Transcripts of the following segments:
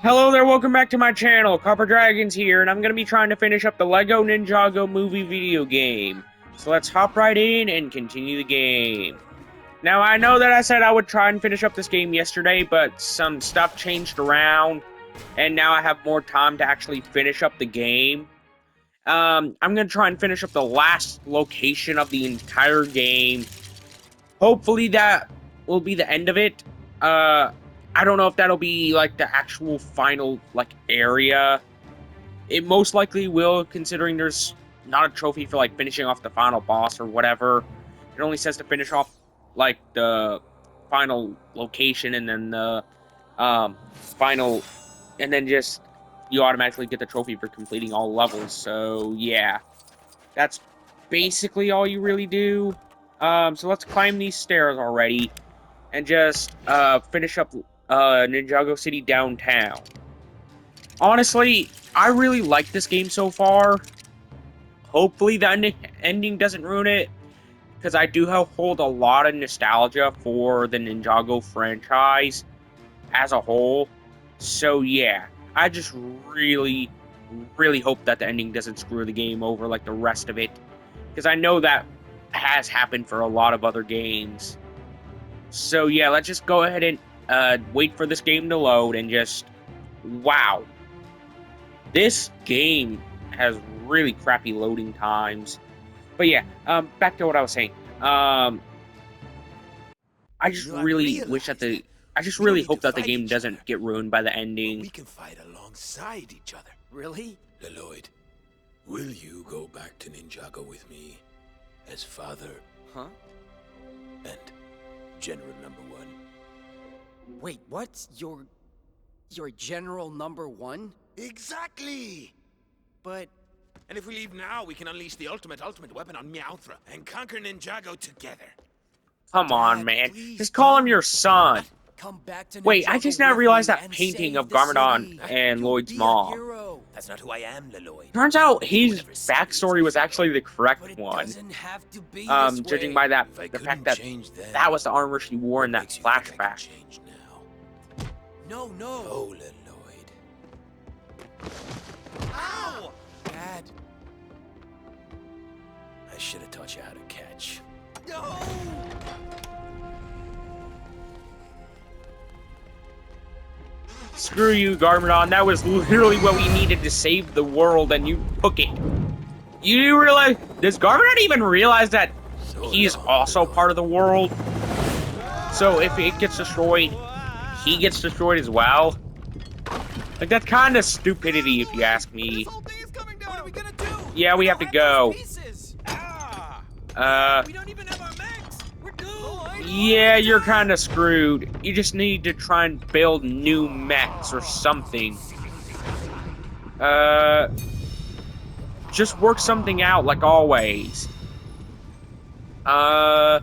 Hello there, welcome back to my channel. Copper Dragons here, and I'm gonna be trying to finish up the LEGO Ninjago movie video game. So let's hop right in and continue the game. Now, I know that I said I would try and finish up this game yesterday, but some stuff changed around, and now I have more time to actually finish up the game. I'm gonna try and finish up the last location of the entire game. Hopefully that will be the end of it. I don't know if that'll be, like, the actual final, like, area. It most likely will, considering there's not a trophy for, like, finishing off the final boss or whatever. It only says to finish off, like, the final location and then the, final... And then just, you automatically get the trophy for completing all levels. So, yeah. That's basically all you really do. So let's climb these stairs already and just finish up Ninjago City downtown. Honestly, I really like this game so far. Hopefully the ending doesn't ruin it, because I do hold a lot of nostalgia for the Ninjago franchise as a whole. So yeah, I just really hope that the ending doesn't screw the game over like the rest of it, because I know that has happened for a lot of other games. So yeah, let's just go ahead and wait for this game to load and just... Wow. This game has really crappy loading times. But yeah, back to what I was saying. I just really wish that the... I just really hope that the game doesn't get ruined by the ending. We can fight alongside each other. Really? Lloyd, will you go back to Ninjago with me as father? Huh? And General Number One? Wait, what? You're General Number One? Exactly! But... And if we leave now, we can unleash the ultimate weapon on Meowthra and conquer Ninjago together. Come on, man. Just call him your son. Come back to Wait, I Ninjago just now with realized me that and painting save of the Garmadon city. and You'll Lloyd's be a mom. hero. That's not who I am, Lloyd. Turns out his backstory was actually the But correct it one. doesn't have to be Judging this by way. that, If I the fact couldn't that change then, that was the armor she wore in what that makes you think I can flashback. change now? No. Oh, Lloyd. Ow! Dad. I should have taught you how to catch. No! Screw you, Garmadon. That was literally what we needed to save the world, and you took it. You realize... Does Garmadon even realize that he's also part of the world? So if it gets destroyed, he gets destroyed as well? Like, that's kind of stupidity, if you ask me. What are we gonna do? Yeah, we have to go. We don't even have our mechs. We're doomed. Yeah, you're kind of screwed. You just need to try and build new mechs or something. Just work something out like always. Inner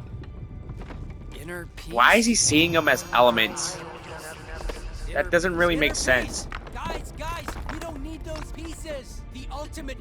peace. Why is he seeing them as elements? That doesn't really make sense. Guys, we don't need those pieces. The ultimate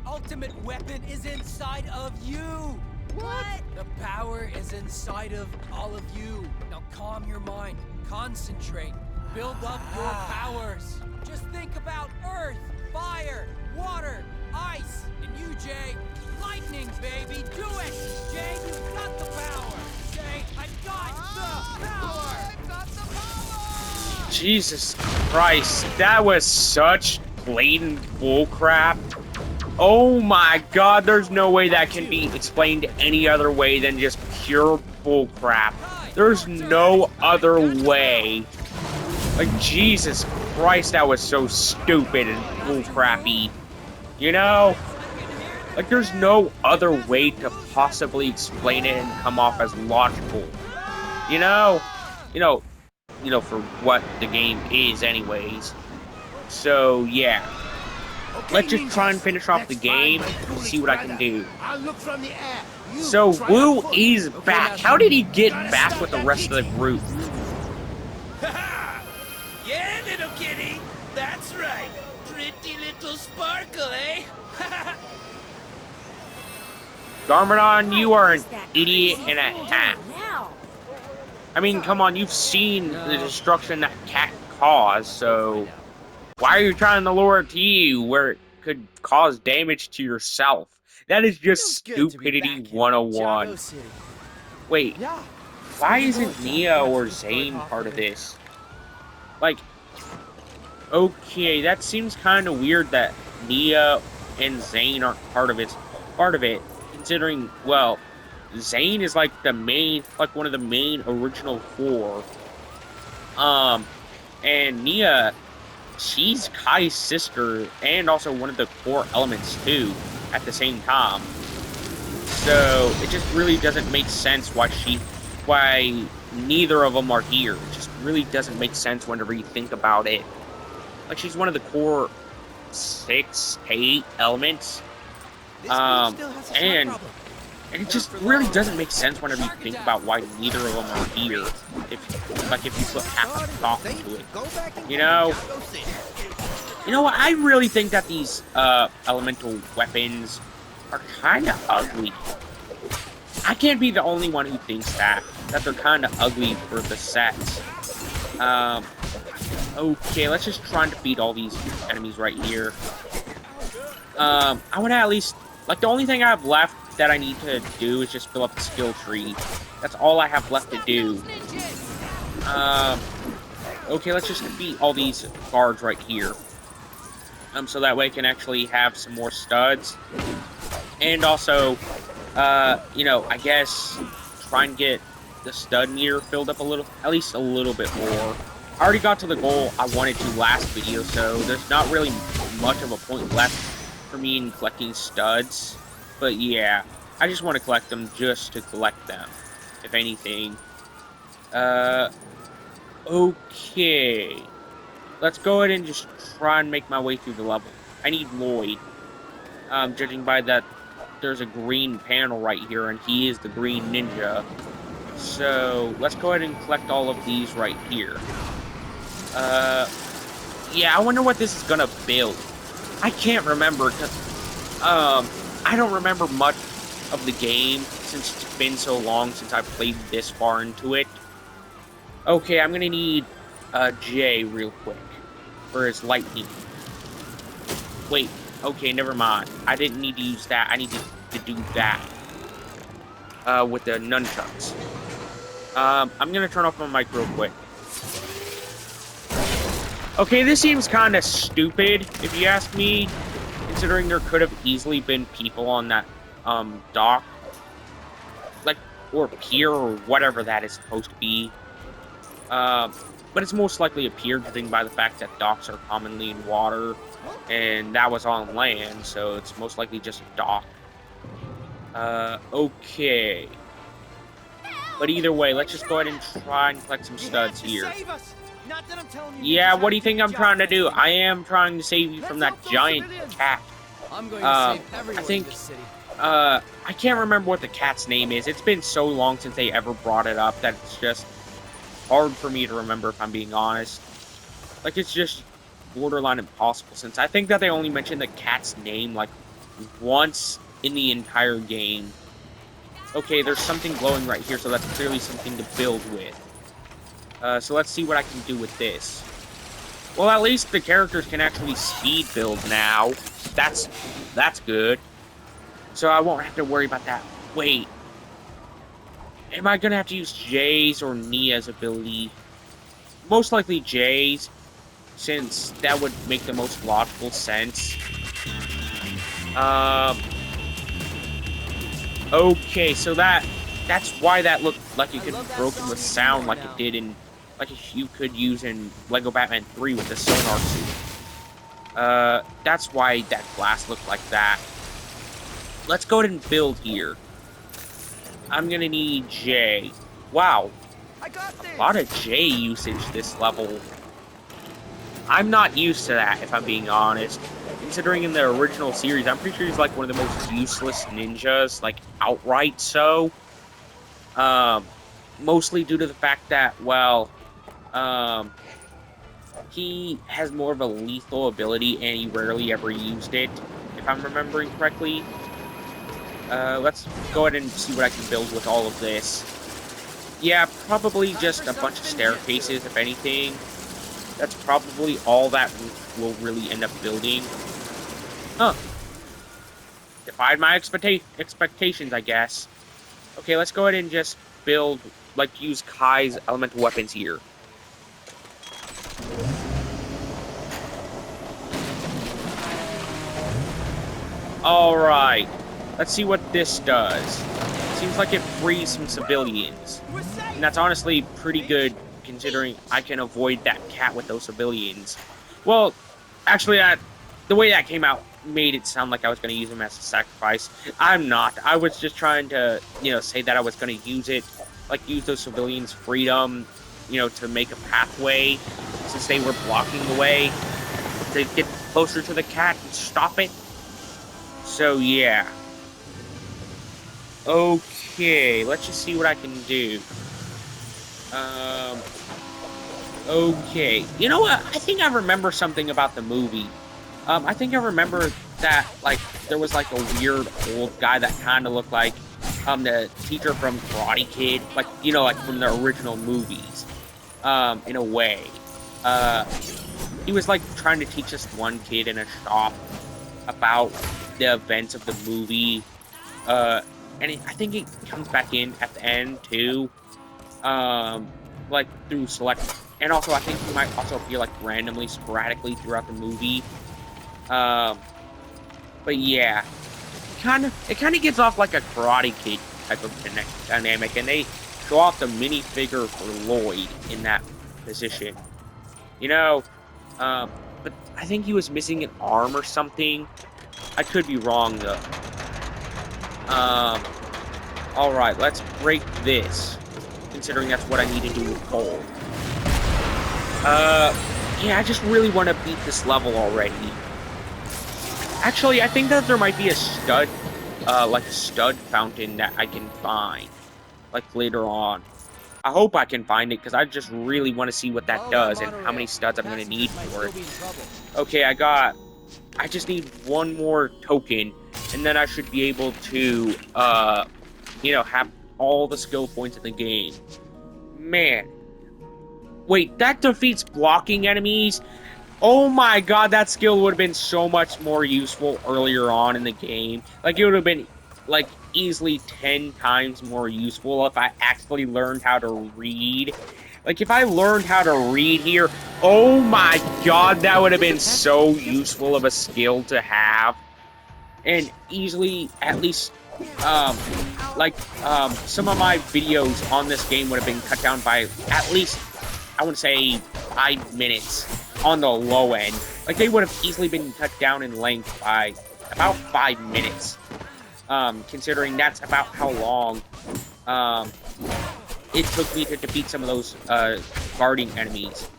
weapon is inside of you. What? The power is inside of all of you. Now calm your mind, concentrate, build up your powers. Just think about earth, fire, water, ice, and you, Jay, lightning, baby, do it! Jay, you've got the power! Jay, I've got the power! I've got the power! Jesus Christ, that was such blatant bullcrap. Oh my god, there's no way that can be explained any other way than just pure bullcrap. There's no other way. Like, Jesus Christ, that was so stupid and bullcrappy. You know? Like, there's no other way to possibly explain it and come off as logical. You know? You know, for what the game is anyways. So, yeah. Let's just try and finish off the game and see what I can do. So, Wu is back. How did he get back with the rest of the group? Yeah, little kitty. That's right. Pretty little sparkle, eh? Garmadon, you are an idiot and a half. I mean, come on, you've seen the destruction that cat caused, so... Why are you trying to lure it to you where it could cause damage to yourself? That is just Feels good to be stupidity back in 101. Ninjago City. Wait, Yeah. why Where you isn't going, Nia John? or Let's start Zane off part with of it. this? Like, okay, that seems kind of weird that Nia and Zane aren't part of it, considering, well, Zane is like one of the main original four. And Nia, she's Kai's sister and also one of the core elements too at the same time. So it just really doesn't make sense why neither of them are here. It just really doesn't make sense whenever you think about it. Like, she's one of the core 6 to 8 elements. This beach still has a shark And problem. it just really doesn't make sense whenever you think about why neither of them are here. If you put half a thought into it. You know? You know what? I really think that these elemental weapons are kind of ugly. I can't be the only one who thinks that they're kind of ugly for the sets. Okay, let's just try and defeat all these enemies right here. I would at least, like, the only thing I have left that I need to do is just fill up the skill tree. That's all I have left to do. Okay, let's just defeat all these guards right here. So that way I can actually have some more studs. And also, you know, I guess try and get the stud meter filled up at least a little bit more. I already got to the goal I wanted to last video, so there's not really much of a point left for me in collecting studs. But yeah, I just want to collect them just to collect them, if anything. Okay. Let's go ahead and just try and make my way through the level. I need Lloyd. Judging by that, there's a green panel right here, and he is the green ninja. So, let's go ahead and collect all of these right here. Yeah, I wonder what this is gonna build. I can't remember, because, I don't remember much of the game, since it's been so long since I've played this far into it. Okay, I'm gonna need, Jay real quick, for his lightning. Wait, okay, never mind. I didn't need to use that, I needed to do that. With the nunchucks. I'm gonna turn off my mic real quick. Okay, this seems kind of stupid, if you ask me, considering there could have easily been people on that, dock. Like, or pier, or whatever that is supposed to be. But it's most likely a pier, judging by the fact that docks are commonly in water, and that was on land, so it's most likely just a dock. Okay. But either way, let's just go ahead and try and collect some studs here. Yeah, what do you think I'm trying to do? I am trying to save you from that giant cat. I'm going to save everyone I think, in this city. I can't remember what the cat's name is. It's been so long since they ever brought it up that it's just hard for me to remember, if I'm being honest. Like, it's just borderline impossible, since I think that they only mentioned the cat's name, like, once in the entire game. Okay, there's something glowing right here, so that's clearly something to build with. So let's see what I can do with this. Well, at least the characters can actually speed build now. That's good. So I won't have to worry about that. Wait. Am I gonna have to use Jay's or Nia's ability? Most likely Jay's, since that would make the most logical sense. Okay, so that's why that looked like it could be broken with sound like it did in, like if you could use in Lego Batman 3 with the sonar suit. That's why that glass looked like that. Let's go ahead and build here. I'm gonna need J. Wow. A lot of J usage this level. I'm not used to that, if I'm being honest. Considering in the original series, I'm pretty sure he's like one of the most useless ninjas, like outright so. Mostly due to the fact that, well, he has more of a lethal ability and he rarely ever used it, if I'm remembering correctly. Let's go ahead and see what I can build with all of this. Yeah, probably just a bunch of staircases, if anything. that's probably all that we'll really end up building. Huh. Defied my expectations, I guess. Okay, let's go ahead and just build, like, use Kai's elemental weapons here. Alright. Let's see what this does. Seems like it frees some civilians. And that's honestly pretty good, considering I can avoid that cat with those civilians. Well, actually, the way that came out made it sound like I was going to use him as a sacrifice. I'm not. I was just trying to, say that I was going to use it, like use those civilians' freedom, to make a pathway, since they were blocking the way, to get closer to the cat and stop it. So, yeah. Okay, let's just see what I can do. Okay. You know what? I think I remember something about the movie. I think I remember that, like, there was, like, a weird old guy that kind of looked like, the teacher from Karate Kid. Like, like from the original movies. In a way. He was, like, trying to teach this one kid in a shop about the events of the movie. And I think it comes back in at the end, too. Like, through select... And also, I think he might also appear, like, randomly, sporadically throughout the movie. But yeah. It kind of gives off, like, a Karate Kid type of dynamic. And they show off the minifigure for Lloyd in that position. But I think he was missing an arm or something. I could be wrong, though. Alright, let's break this. Considering that's what I need to do with coal. Yeah, I just really want to beat this level already. Actually, I think that there might be a stud, like a stud fountain that I can find. Like, later on. I hope I can find it, because I just really want to see what that does and how many studs I'm going to need for it. Okay, I just need one more token, and then I should be able to, have all the skill points in the game. Man. Wait, that defeats blocking enemies? Oh my god, that skill would have been so much more useful earlier on in the game. Like, it would have been, like, easily 10 times more useful if I actually learned how to read. Like, if I learned how to read here, oh my god, that would have been so useful of a skill to have. And easily, at least, some of my videos on this game would have been cut down by at least, I want to say, 5 minutes on the low end. Like, they would have easily been cut down in length by about 5 minutes. Considering that's about how long, it took me to defeat some of those, guarding enemies.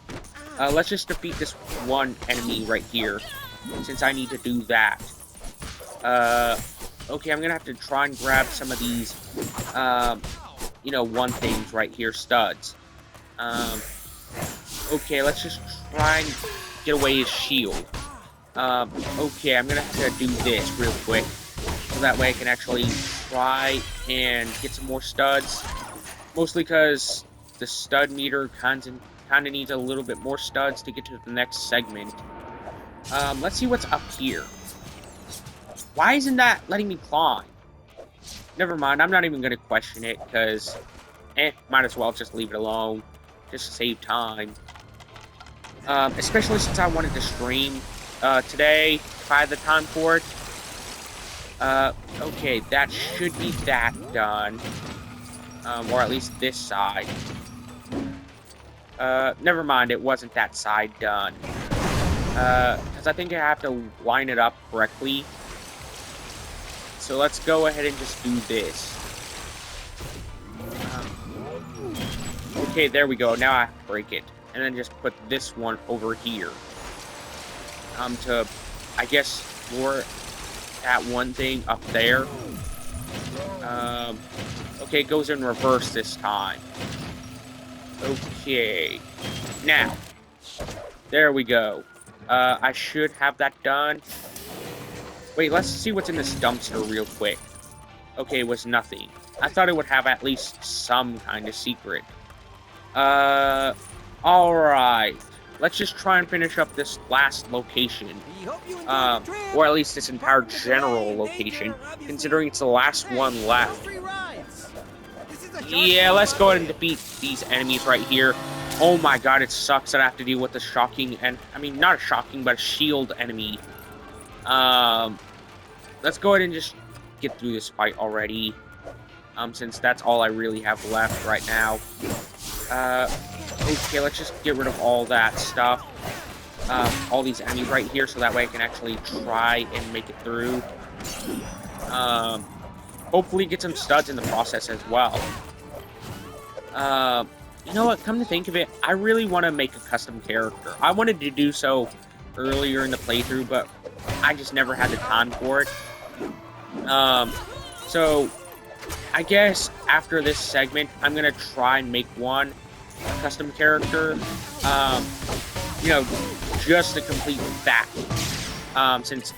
Let's just defeat this one enemy right here, since I need to do that. Okay, I'm gonna have to try and grab some of these, one things right here, studs. Okay, let's just try and get away his shield. Okay, I'm gonna have to do this real quick, so that way I can actually try and get some more studs. Mostly because the stud meter kinda needs a little bit more studs to get to the next segment. Let's see what's up here. Why isn't that letting me climb? Never mind, I'm not even gonna question it, because, might as well just leave it alone. Just to save time. Especially since I wanted to stream, today, if I had the time for it. Okay, that should be that done. Or at least this side. Never mind, it wasn't that side done. Because I think I have to line it up correctly. So let's go ahead and just do this. Okay, there we go. Now I have to break it. And then just put this one over here. To, I guess, lower that one thing up there. Okay, it goes in reverse this time. Okay. Now. There we go. I should have that done. Wait, let's see what's in this dumpster real quick. Okay, it was nothing. I thought it would have at least some kind of secret. Alright. let's just try and finish up this last location. We hope you enjoyed the trip. Or at least this entire Department of general Delay, location, danger, obviously. considering it's the last Hey, one no left. free rides. This is a shark Yeah, show, let's by go the ahead and way. defeat these enemies right here. Oh my god, it sucks that I have to deal with the shocking, and I mean, not a shocking, but a shield enemy. Let's go ahead and just get through this fight already. Since that's all I really have left right now. Okay, let's just get rid of all that stuff. All these enemies right here, so that way I can actually try and make it through. Hopefully get some studs in the process as well. You know what, come to think of it, I really want to make a custom character. I wanted to do so earlier in the playthrough, but I just never had the time for it. So I guess after this segment, I'm gonna try and make a custom character. You know, just to complete that. Since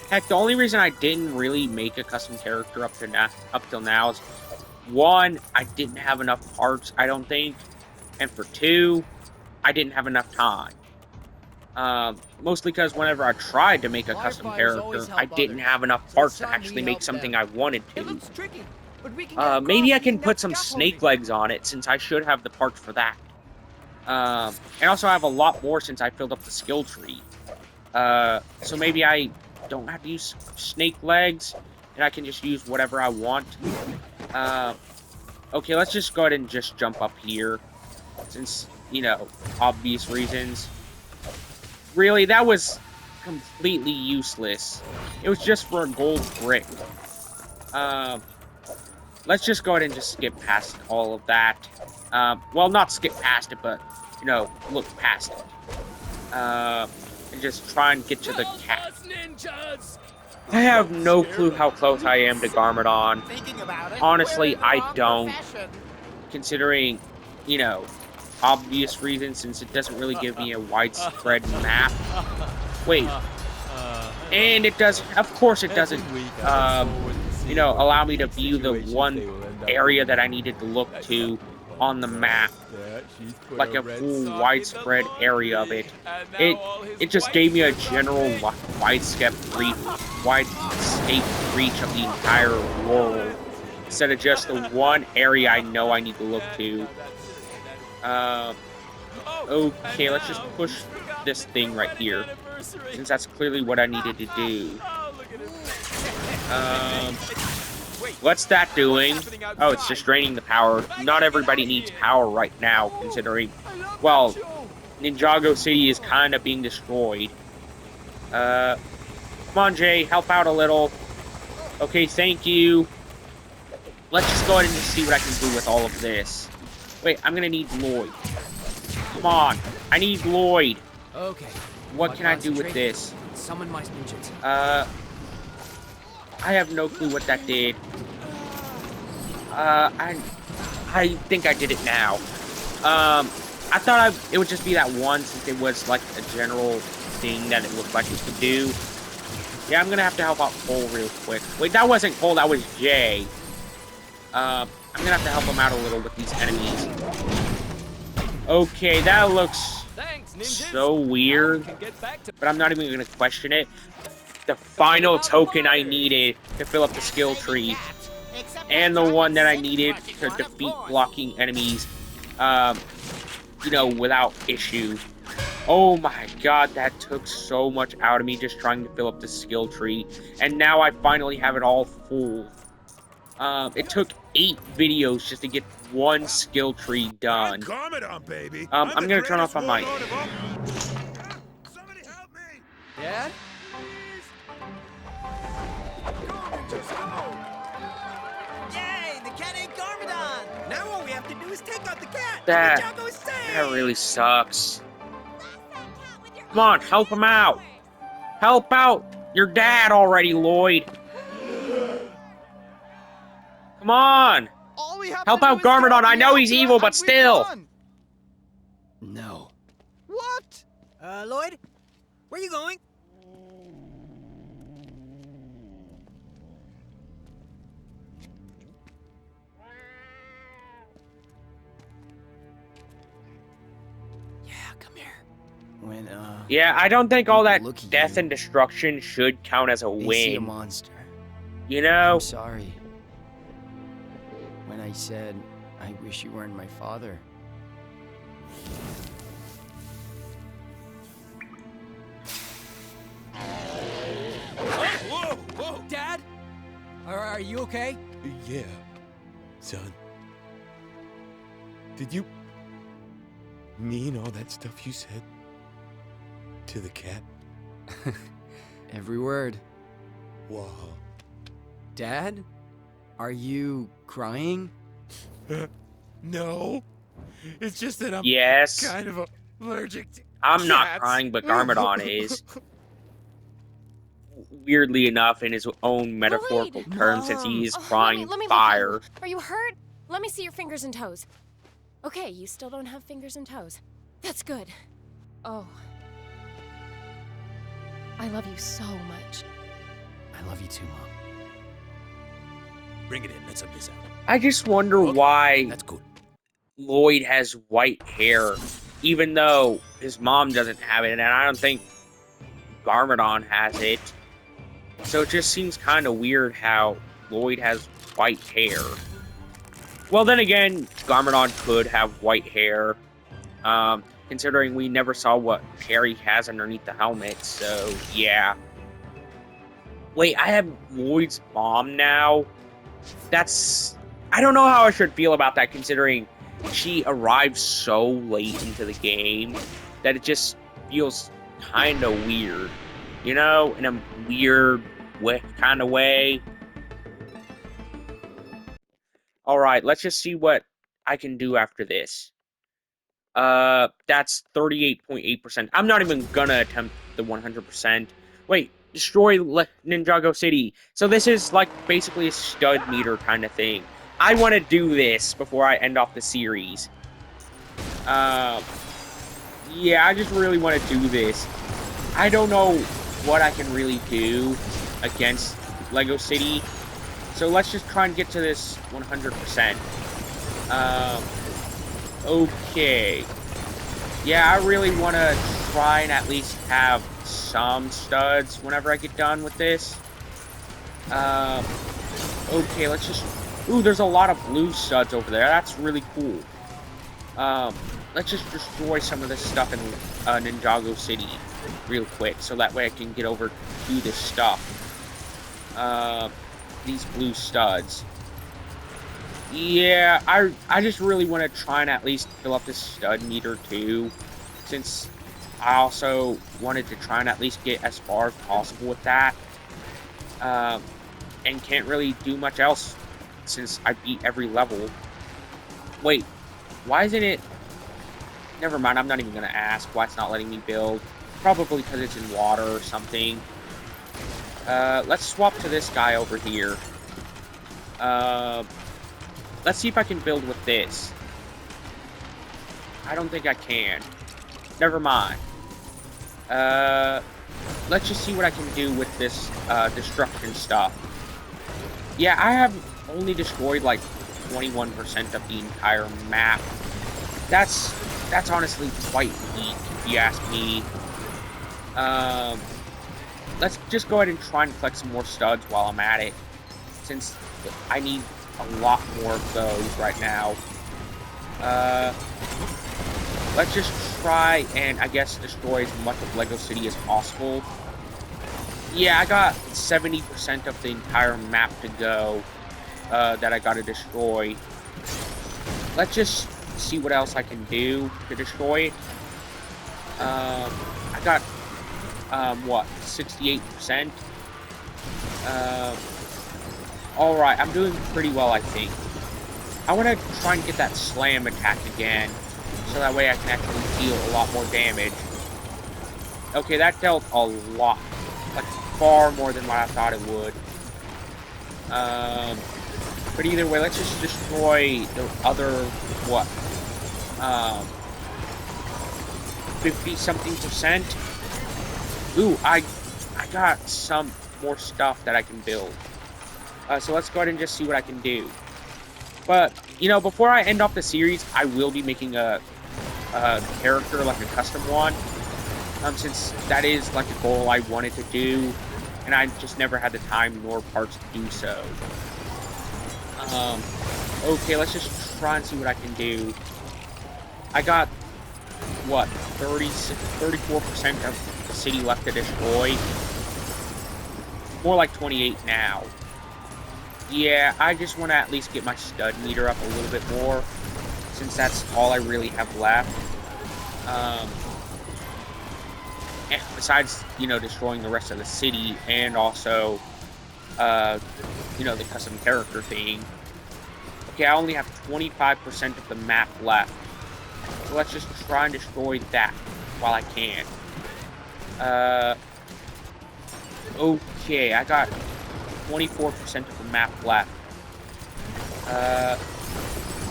heck, the only reason I didn't really make a custom character up till now is, one, I didn't have enough parts, I don't think, and for two, I didn't have enough time. Mostly because whenever I tried to make a custom character, I didn't have enough parts to actually make something I wanted It to. looks tricky, but we can get Maybe I across can the put some scaffolding. snake legs on it, since I should have the parts for that. And also I have a lot more since I filled up the skill tree. So maybe I don't have to use snake legs, and I can just use whatever I want. Okay, let's just go ahead and just jump up here, since, you know, obvious reasons. Really, that was completely useless. It was just for a gold brick. Let's just go ahead and just skip past all of that. Well, not skip past it, but, you know, look past it. And just try and get to the cat. I have no clue how close I am to Garmadon. Honestly, I don't. Considering, you know, obvious reasons, since it doesn't really give me a widespread map. Wait. And it does, of course it doesn't, you know, allow me to view the one area that I needed to look to on the map. Like a full widespread area of it. It just gave me a general widescape reach of the entire world, instead of just the one area I know I need to look to. Okay, let's just push this thing right here, since that's clearly what I needed to do. What's that doing? Oh, it's just draining the power. Not everybody needs power right now, considering, well, Ninjago City is kind of being destroyed. Come on, Jay, help out a little. Okay, thank you. Let's just go ahead and just see what I can do with all of this. Wait, I'm gonna need Lloyd. Come on, I need Lloyd. Okay. What can I do with this? Summon my ninjutsu. I have no clue what that did. I think I did it now. I thought it would just be that one, since it was like a general thing that it looked like it could do. Yeah, I'm gonna have to help out Cole real quick. Wait, that wasn't Cole, that was Jay. I'm gonna have to help him out a little with these enemies. Okay, that looks so weird, but I'm not even gonna question it. The final token I needed to fill up the skill tree, and the one that I needed to defeat blocking enemies, you know, without issue. Oh my god, that took so much out of me just trying to fill up the skill tree, and now I finally have it all full. It took 8 videos just to get one skill tree done. I'm gonna turn off my mic. Somebody help me! Dad? Yay! The cat ate Garmadon! Now all we have to do is take out the cat! That really sucks. Come on, help him out! Help out your dad already, Lloyd! Come on! Help out Garmadon! I know he's evil, but still! No. What? Lloyd? Where you going? Yeah, come here. and Yeah, I don't think all that look at death you. and destruction should count as a they see a win. monster. You know? I'm sorry. When I said I wish you weren't my father. Whoa, whoa! Dad? Are you okay? Yeah, son. Did you mean all that stuff you said to the cat? Every word. Wow. Dad? Are you crying? No. It's just that I'm Yes. kind of allergic to I'm not cats. crying, but Garmadon is. Weirdly enough, in his own metaphorical Lloyd! terms, since he Mom. is Oh, crying let me fire. look. Are you hurt? Let me see your fingers and toes. Okay, you still don't have fingers and toes. That's good. Oh. I love you so much. I love you too, Mom. Bring it in. Let's have this out. I just wonder Okay, why That's good. Lloyd has white hair, even though his mom doesn't have it, and I don't think Garmadon has it. So it just seems kind of weird how Lloyd has white hair. Well, then again, Garmadon could have white hair, considering we never saw what hair he has underneath the helmet, so yeah. Wait, I have Lloyd's mom now? I don't know how I should feel about that, considering she arrived so late into the game that it just feels kind of weird. You know, in a weird kind of way. Alright, let's just see what I can do after this. That's 38.8%. I'm not even gonna attempt the 100%. Wait, destroy Ninjago City. So this is like basically a stud meter kind of thing. I want to do this before I end off the series. Yeah, I just really want to do this. I don't know what I can really do against Lego City. So let's just try and get to this 100%. Okay. Yeah, I really want to try and at least have some studs whenever I get done with this. Okay, let's just... Ooh, there's a lot of blue studs over there. That's really cool. Let's just destroy some of this stuff in Ninjago City real quick, so that way I can get over to this stuff. These blue studs. Yeah, I just really want to try and at least fill up this stud meter too, since I also wanted to try and at least get as far as possible with that. And can't really do much else since I beat every level. Wait, why isn't it... Never mind, I'm not even going to ask why it's not letting me build. Probably because it's in water or something. Let's swap to this guy over here. Let's see if I can build with this. I don't think I can. Never mind. Let's just see what I can do with this destruction stuff. Yeah, I have only destroyed like 21% of the entire map. That's honestly quite weak, if you ask me. Let's just go ahead and try and collect some more studs while I'm at it, since I need a lot more of those right now. Let's just try and, I guess, destroy as much of Lego City as possible. Yeah, I got 70% of the entire map to go that I gotta destroy. Let's just see what else I can do to destroy it. I got, what, 68%? Alright, I'm doing pretty well, I think. I want to try and get that slam attack again, so that way I can actually deal a lot more damage. Okay, that dealt a lot. Like, far more than what I thought it would. But either way, let's just destroy the other, what? 50-something%. Ooh, I got some more stuff that I can build. So let's go ahead and just see what I can do. But, you know, before I end off the series, I will be making a character, like a custom one. since that is like a goal I wanted to do, and I just never had the time nor parts to do so. Okay, let's just try and see what I can do. I got, what, 34% of the city left to destroy? More like 28 now. Yeah, I just want to at least get my stud meter up a little bit more, since that's all I really have left. Besides, you know, destroying the rest of the city, and also, you know, the custom character thing. Okay, I only have 25% of the map left. So let's just try and destroy that while I can. Okay, I got 24% of the map left.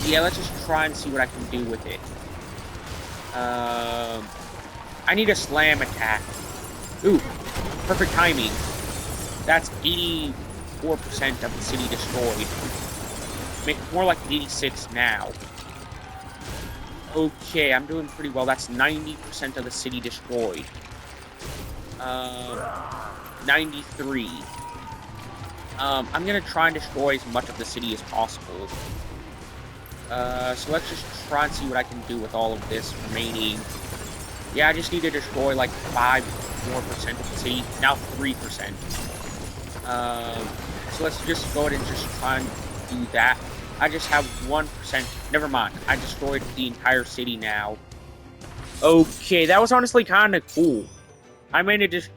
Yeah, let's just try and see what I can do with it. I need a slam attack. Ooh, perfect timing. That's 84% of the city destroyed. More like 86 now. Okay, I'm doing pretty well. That's 90% of the city destroyed. 93. I'm gonna try and destroy as much of the city as possible. So let's just try and see what I can do with all of this remaining. Yeah, I just need to destroy like 5 more percent of the city. Now 3%. So let's just go ahead and just try and do that. I just have 1%. Never mind. I destroyed the entire city now. Okay, that was honestly kind of cool. I managed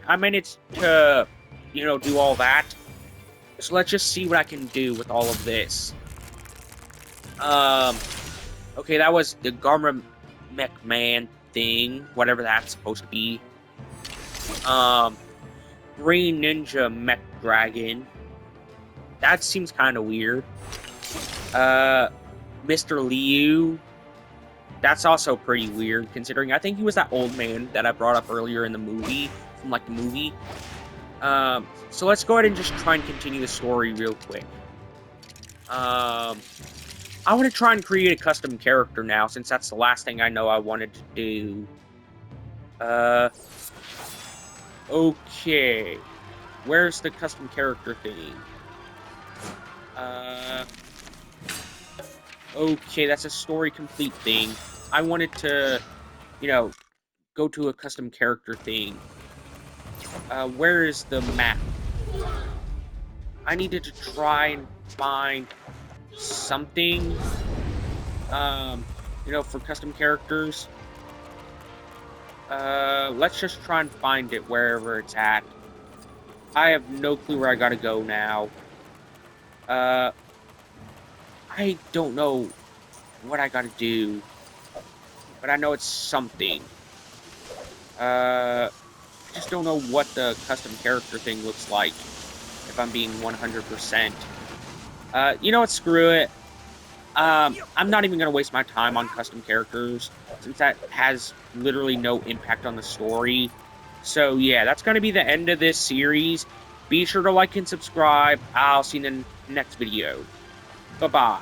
to, you know, do all that. So let's just see what I can do with all of this. Okay, that was the Garma McMahon thing, whatever that's supposed to be. Green Ninja Mech Dragon. That seems kind of weird. Mr. Liu. That's also pretty weird, considering I think he was that old man that I brought up earlier in the movie, from like the movie. So let's go ahead and just try and continue the story real quick. I want to try and create a custom character now, since that's the last thing I know I wanted to do. Okay. Where's the custom character thing? Okay, that's a story complete thing. I wanted to, you know, go to a custom character thing. Where is the map? I needed to try and find something, you know, for custom characters. Let's just try and find it wherever it's at. I have no clue where I gotta go now. I don't know what I gotta do, but I know it's something. I just don't know what the custom character thing looks like, if I'm being 100%. You know what, screw it. I'm not even gonna waste my time on custom characters, since that has literally no impact on the story. So yeah, that's gonna be the end of this series. Be sure to like and subscribe. I'll see you in the next video. Bye-bye.